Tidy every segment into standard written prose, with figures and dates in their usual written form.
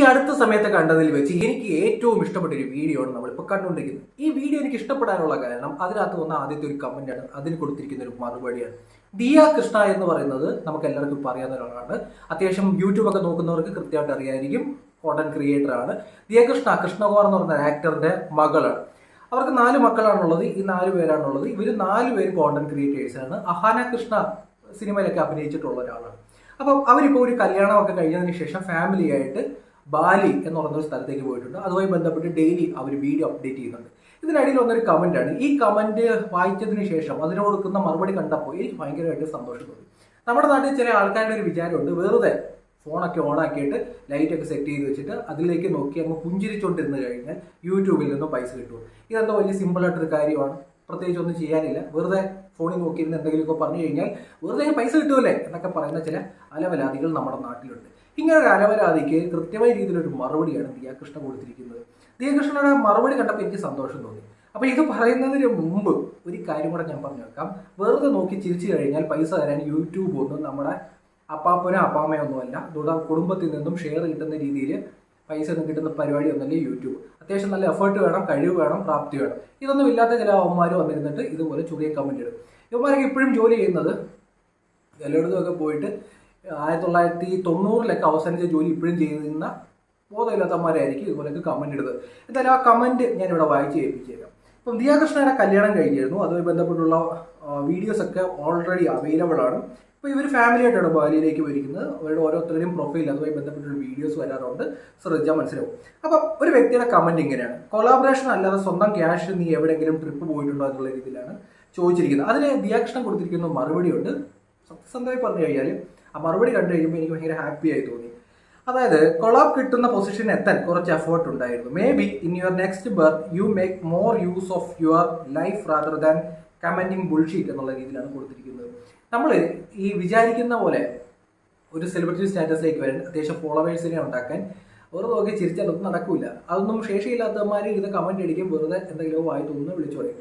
ഈ അടുത്ത സമയത്ത് കണ്ടതിൽ വെച്ച് എനിക്ക് ഏറ്റവും ഇഷ്ടപ്പെട്ട ഒരു വീഡിയോ ആണ് നമ്മളിപ്പോൾ കണ്ടുകൊണ്ടിരിക്കുന്നത്. ഈ വീഡിയോ എനിക്ക് ഇഷ്ടപ്പെടാനുള്ള കാരണം അതിനകത്ത് വന്ന ആദ്യത്തെ ഒരു കമന്റ് ആണ്, അതിന് കൊടുത്തിരിക്കുന്ന ഒരു മറുപടിയാണ്. ദിയ കൃഷ്ണ എന്ന് പറയുന്നത് നമുക്ക് എല്ലാവർക്കും അറിയാവുന്ന ഒരാളാണ്. അത്യാവശ്യം യൂട്യൂബ് ഒക്കെ നോക്കുന്നവർക്ക് കൃത്യമായിട്ട് അറിയായിരിക്കും. കോണ്ടന്റ് ക്രിയേറ്റർ ആണ് ദിയ കൃഷ്ണ. കൃഷ്ണകുമാർ എന്ന് പറയുന്ന ആക്ടറിന്റെ മകളാണ്. അവർക്ക് 4 മക്കളാണുള്ളത്. ഈ 4 പേരാണുള്ളത്. ഇവർ 4 പേര് കോണ്ടന്റ് ക്രിയേറ്റേഴ്സ് ആണ്. അഹാന കൃഷ്ണ സിനിമയിലൊക്കെ അഭിനയിച്ചിട്ടുള്ള ഒരാളാണ്. അപ്പം അവരിപ്പോൾ ഒരു കല്യാണമൊക്കെ കഴിഞ്ഞതിന് ശേഷം ഫാമിലി ആയിട്ട് ബാലി എന്ന് പറയുന്ന സ്ഥലത്തേക്ക് പോയിട്ടുണ്ട്. അതുമായി ബന്ധപ്പെട്ട് ഡെയിലി അവർ വീഡിയോ അപ്ഡേറ്റ് ചെയ്യുന്നുണ്ട്. ഇതിനിടയിൽ വന്നൊരു കമന്റ് ആണ്. ഈ കമന്റ് വായിച്ചതിന് ശേഷം അതിന് കൊടുക്കുന്ന മറുപടി കണ്ടപ്പോൾ എനിക്ക് ഭയങ്കരമായിട്ട് സന്തോഷം തോന്നി. നമ്മുടെ നാട്ടിൽ ചില ആൾക്കാരുടെ ഒരു വിചാരമുണ്ട്, വെറുതെ ഫോണൊക്കെ ഓണാക്കിയിട്ട് ലൈറ്റൊക്കെ സെറ്റ് ചെയ്ത് വെച്ചിട്ട് അതിലേക്ക് നോക്കി അങ്ങ് പുഞ്ചിരിച്ചുകൊണ്ടിരുന്ന് കഴിഞ്ഞാൽ യൂട്യൂബിൽ നിന്നും പൈസ കിട്ടും. ഇതെന്തോ വലിയ സിമ്പിളായിട്ടൊരു കാര്യമാണ്, പ്രത്യേകിച്ച് ഒന്നും ചെയ്യാനില്ല, വെറുതെ ഫോണിൽ നോക്കിയിരുന്ന് എന്തെങ്കിലുമൊക്കെ പറഞ്ഞു കഴിഞ്ഞാൽ വെറുതെ പൈസ കിട്ടുമല്ലേ എന്നൊക്കെ പറയുന്ന ചില അലവലാദികൾ നമ്മുടെ നാട്ടിലുണ്ട്. ഇങ്ങനെ ഒരു അലവലാദിക്ക് കൃത്യമായ രീതിയിലൊരു മറുപടിയാണ് ദിയ കൃഷ്ണ കൊടുത്തിരിക്കുന്നത്. ദിയ കൃഷ്ണയുടെ മറുപടി കണ്ടപ്പോൾ എനിക്ക് സന്തോഷം തോന്നി. അപ്പോൾ ഇത് പറയുന്നതിന് മുമ്പ് ഒരു കാര്യം കൂടെ ഞാൻ പറഞ്ഞു വെക്കാം. വെറുതെ നോക്കി ചിരിച്ചു കഴിഞ്ഞാൽ പൈസ തരാൻ യൂട്യൂബ് ഒന്നും നമ്മുടെ അപ്പാപ്പനോ അപ്പാമ്മയോ ഒന്നുമല്ല. അതുകൊണ്ട് കുടുംബത്തിൽ നിന്നും ഷെയർ കിട്ടുന്ന രീതിയിൽ പൈസ ഒന്നും കിട്ടുന്ന പരിപാടി ഒന്നല്ലേ യൂട്യൂബ്. അത്യാവശ്യം നല്ല എഫേർട്ട് വേണം, കഴിവ് വേണം, പ്രാപ്തി വേണം. ഇതൊന്നും ഇല്ലാത്ത ചില അവന്മാർ വന്നിരുന്നിട്ട് ഇതുപോലെ ചെറിയ കമന്റ് ഇടും. ഇവന്മാരൊക്കെ ഇപ്പോഴും ജോലി ചെയ്യുന്നത് എല്ലായിടത്തുമൊക്കെ പോയിട്ട് 1990-ലൊക്കെ അവസാനിച്ച ജോലി ഇപ്പോഴും ചെയ്യുന്ന ബോധമില്ലാത്തമാരായിരിക്കും ഇതുപോലെയൊക്കെ കമന്റ് ഇടുന്നത്. എന്തായാലും ആ കമന്റ് ഞാനിവിടെ വായിച്ച് കേൾപ്പിച്ചേക്കാം. ഇപ്പം ദിയ കൃഷ്ണയുടെ കല്യാണം കഴിഞ്ഞിരുന്നു. അതുമായി ബന്ധപ്പെട്ടുള്ള വീഡിയോസ് ഒക്കെ ഓൾറെഡി അവൈലബിൾ ആണ്. അപ്പോൾ ഇവർ ഫാമിലി ആയിട്ടാണ് ബാലിയിലേക്ക് വരിക്കുന്നത്. അവരുടെ ഓരോരുത്തരുടെയും പ്രൊഫൈൽ അതുമായി ബന്ധപ്പെട്ടുള്ള വീഡിയോസ് വരാറുണ്ട്. ശ്രദ്ധിച്ചാൽ മനസ്സിലാവും. അപ്പം ഒരു വ്യക്തിയുടെ കമന്റ് ഇങ്ങനെയാണ്: കൊളാബറേഷൻ അല്ലാതെ സ്വന്തം ക്യാഷ് നീ എവിടെയെങ്കിലും ട്രിപ്പ് പോയിട്ടുണ്ടോ എന്നുള്ള രീതിയിലാണ് ചോദിച്ചിരിക്കുന്നത്. അതിന് ദിയ കൃഷ്ണൻ കൊടുത്തിരിക്കുന്ന മറുപടിയുണ്ട്. സത്യസന്ധമായി പറഞ്ഞു കഴിഞ്ഞാൽ ആ മറുപടി കണ്ടു കഴിയുമ്പോൾ എനിക്ക് ഭയങ്കര ഹാപ്പി ആയി തോന്നി. അതായത്, കൊളാബ് കിട്ടുന്ന പൊസിഷൻ എത്താൻ കുറച്ച് എഫേർട്ട് ഉണ്ടായിരുന്നു. Maybe in your next birth you make more use of your life rather than commenting bullshit എന്നുള്ള രീതിയിലാണ് കൊടുത്തിരിക്കുന്നത്. നമ്മൾ ഈ വിചാരിക്കുന്ന പോലെ ഒരു സെലിബ്രിറ്റി സ്റ്റാറ്റസിലേക്ക് വരാൻ, അത്യാവശ്യം ഫോളോവേഴ്സിനെ ഉണ്ടാക്കാൻ വെറുതെ നോക്കി ചിരിച്ചാൽ ഒന്നും നടക്കില്ല. അതൊന്നും ശേഷിയില്ലാത്തവന്മാർ ഇത് കമന്റ് അടിക്കും, വെറുതെ എന്തെങ്കിലും വായി തോന്നുന്നു വിളിച്ചു പറയും.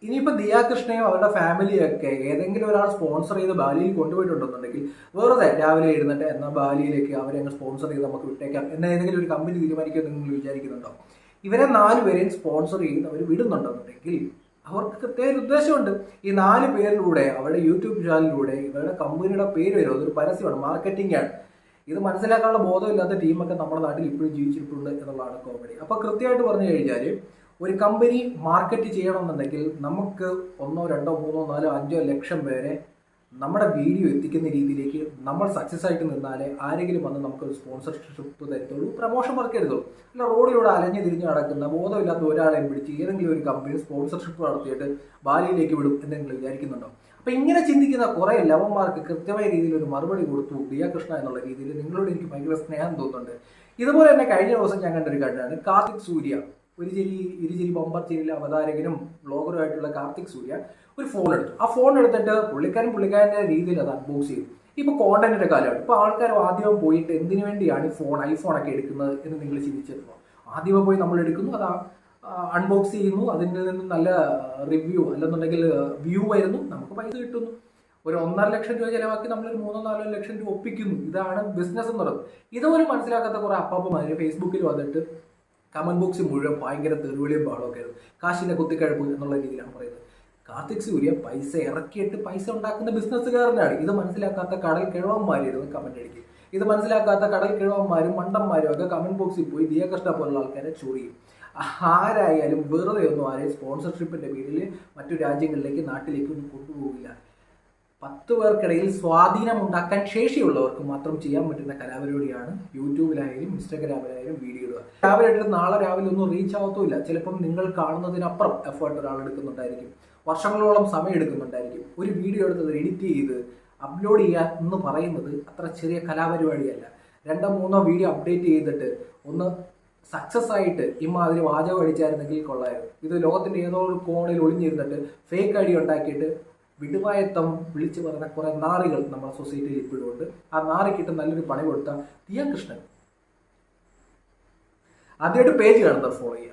ഇനിയിപ്പോൾ ദിയ കൃഷ്ണയും അവരുടെ ഫാമിലിയൊക്കെ ഏതെങ്കിലും ഒരാൾ സ്പോൺസർ ചെയ്ത് ബാലിയിൽ കൊണ്ടുപോയിട്ടുണ്ടെന്നുണ്ടെങ്കിൽ വെറുതെ രാവിലെ എഴുന്നിട്ട് എന്നാൽ ബാലിയിലേക്ക് അവരെ അങ്ങ് സ്പോൺസർ ചെയ്ത് നമുക്ക് വിട്ടേക്കാം എന്ന ഏതെങ്കിലും ഒരു കമ്പനി തീരുമാനിക്കുമെന്ന് നിങ്ങൾ വിചാരിക്കുന്നുണ്ടോ? ഇവരെ 4 പേരെയും സ്പോൺസർ ചെയ്ത് അവർ വിടുന്നുണ്ടെന്നുണ്ടെങ്കിൽ അവർക്ക് കൃത്യമായ ഉദ്ദേശമുണ്ട്. ഈ 4 പേരിലൂടെ അവരുടെ യൂട്യൂബ് ചാനലിലൂടെ ഇവരുടെ കമ്പനിയുടെ പേര് വരും. അതൊരു പരസ്യമാണ്, മാർക്കറ്റിംഗ് ആണ്. ഇത് മനസ്സിലാക്കാനുള്ള ബോധമില്ലാത്ത ടീമൊക്കെ നമ്മുടെ നാട്ടിൽ ഇപ്പോഴും ജീവിച്ചിട്ടുണ്ട് എന്നുള്ളതാണ് കോമഡി. അപ്പോൾ കൃത്യമായിട്ട് പറഞ്ഞു കഴിഞ്ഞാൽ ഒരു കമ്പനി മാർക്കറ്റ് ചെയ്യണമെന്നുണ്ടെങ്കിൽ നമുക്ക് 1, 2, 3, 4, 5 ലക്ഷം പേരെ നമ്മുടെ വീഡിയോ എത്തിക്കുന്ന രീതിയിലേക്ക് നമ്മൾ സക്സസ് ആയിട്ട് നിന്നാലേ ആരെങ്കിലും വന്ന് നമുക്കൊരു സ്പോൺസർഷിപ്പ് തരത്തുള്ളൂ, പ്രൊമോഷൻ വർക്ക് എടുത്തുള്ളൂ. അല്ല റോഡിലൂടെ അലഞ്ഞു തിരിഞ്ഞ് നടക്കുന്ന ബോധമില്ലാത്ത ഒരാളെയും പിടിച്ച് ഏതെങ്കിലും ഒരു കമ്പനി സ്പോൺസർഷിപ്പ് നടത്തിയിട്ട് ബാലിയിലേക്ക് വിടും എന്ന് നിങ്ങൾ വിചാരിക്കുന്നുണ്ടോ? അപ്പം ഇങ്ങനെ ചിന്തിക്കുന്ന കുറേ ലവന്മാർക്ക് കൃത്യമായ രീതിയിൽ ഒരു മറുപടി കൊടുത്തു ദിയ കൃഷ്ണ എന്നുള്ള രീതിയിൽ നിങ്ങളോട് എനിക്ക് ഭയങ്കര സ്നേഹം തോന്നുന്നുണ്ട്. ഇതുപോലെ തന്നെ കഴിഞ്ഞ ദിവസം ഞാൻ കണ്ടൊരു കണ്ടാണ് കാർത്തിക് സൂര്യ, ഒരു ഇരുചിരി ബമ്പർ ചിരിയിലെ അവതാരകനും ബ്ലോഗറുമായിട്ടുള്ള കാർത്തിക് സൂര്യ ഒരു ഫോൺ എടുത്തു. ആ ഫോൺ എടുത്തിട്ട് പുള്ളിക്കാരൻ്റെ രീതിയിൽ അത് അൺബോക്സ് ചെയ്തു. ഇപ്പോൾ കോണ്ടന്റിന്റെ കാലമാണ്. ഇപ്പോൾ ആൾക്കാർ ആദ്യം പോയിട്ട് എന്തിനു വേണ്ടിയാണ് ഐഫോണൊക്കെ എടുക്കുന്നത് എന്ന് നിങ്ങൾ ചിന്തിച്ചിരുന്നു? ആദ്യമേ പോയി നമ്മൾ എടുക്കുന്നു, അത് അൺബോക്സ് ചെയ്യുന്നു, അതിൽ നിന്ന് നല്ല റിവ്യൂ അല്ലെന്നുണ്ടെങ്കിൽ വ്യൂ വരുന്നു, നമുക്ക് പൈസ കിട്ടുന്നു. ഒരു 1.5 ലക്ഷം രൂപ ചിലവാക്കി നമ്മളൊരു 3-4 ലക്ഷം രൂപ ഒപ്പിക്കുന്നു. ഇതാണ് ബിസിനസ് എന്ന് പറയുന്നത്. ഇതുപോലും മനസ്സിലാക്കാത്ത കുറേ അപ്പാപ്പന്മാർ ഫേസ്ബുക്കിൽ വന്നിട്ട് കമന്റ് ബോക്സിൽ മുഴുവൻ ഭയങ്കര തെരുവിളിയും പാടൊക്കെ ആയിരുന്നു. കാശിന്റെ കുത്തിക്കഴപ്പ് എന്നുള്ള രീതിയിലാണ് പറയുന്നത്. കാർത്തിക് സൂര്യ പൈസ ഇറക്കിയിട്ട് പൈസ ഉണ്ടാക്കുന്ന ബിസിനസ്സുകാരനാണ്. ഇത് മനസ്സിലാക്കാത്ത കടൽ കിഴവന്മാരായിരുന്നു കമന്റ് അടിക്കും. ഇത് മനസ്സിലാക്കാത്ത കടൽ കിഴവന്മാരും മണ്ടന്മാരും ഒക്കെ കമന്റ് ബോക്സിൽ പോയി ദിയ കൃഷ്ണ പോലുള്ള ആൾക്കാരെ ചൊറിയും. ആരായാലും വെറുതെ ഒന്നും ആരെയും സ്പോൺസർഷിപ്പിന്റെ പേരിൽ മറ്റു രാജ്യങ്ങളിലേക്ക് നാട്ടിലേക്ക് ഒന്നും കൊണ്ടുപോകില്ല. 10 പേർക്കിടയിൽ സ്വാധീനം ഉണ്ടാക്കാൻ ശേഷിയുള്ളവർക്ക് മാത്രം ചെയ്യാൻ പറ്റുന്ന കലാപരിപാടിയാണ് യൂട്യൂബിലായാലും ഇൻസ്റ്റാഗ്രാമിലായാലും വീഡിയോ ഇടുക. രാവിലെ ഇട്ടിട്ട് നാളെ രാവിലെ ഒന്നും റീച്ച് ആവത്തുമില്ല. ചിലപ്പം നിങ്ങൾ കാണുന്നതിനപ്പുറം എഫേർട്ട് ഒരാൾ എടുക്കുന്നുണ്ടായിരിക്കും, വർഷങ്ങളോളം സമയം എടുക്കുന്നുണ്ടായിരിക്കും. ഒരു വീഡിയോ എടുത്തത് എഡിറ്റ് ചെയ്ത് അപ്ലോഡ് ചെയ്യുക എന്ന് പറയുന്നത് അത്ര ചെറിയ കലാപരിപാടിയല്ല. 2-3 വീഡിയോ അപ്ഡേറ്റ് ചെയ്തിട്ട് ഒന്ന് സക്സസ് ആയിട്ട് ഇമാതിരി വാചകം അടിച്ചായിരുന്നെങ്കിൽ കൊള്ളായിരുന്നു. ഇത് ലോകത്തിന്റെ ഏതോ ഒരു കോണിൽ ഒളിഞ്ഞിരുന്നിട്ട് ഫേക്ക് ഐഡി ഉണ്ടാക്കിയിട്ട് വിടുവായത്തം വിളിച്ചു പറയുന്ന കുറെ നാറികൾ നമ്മുടെ സൊസൈറ്റിയിൽ ഇപ്പോഴും ഉണ്ട്. ആ നാറിക്കിട്ട് നല്ലൊരു പണി കൊടുത്ത ദിയ കൃഷ്ണൻ ആദ്യമായിട്ട് പേജ് കാണുന്നത് ഫോളോ ചെയ്യുക.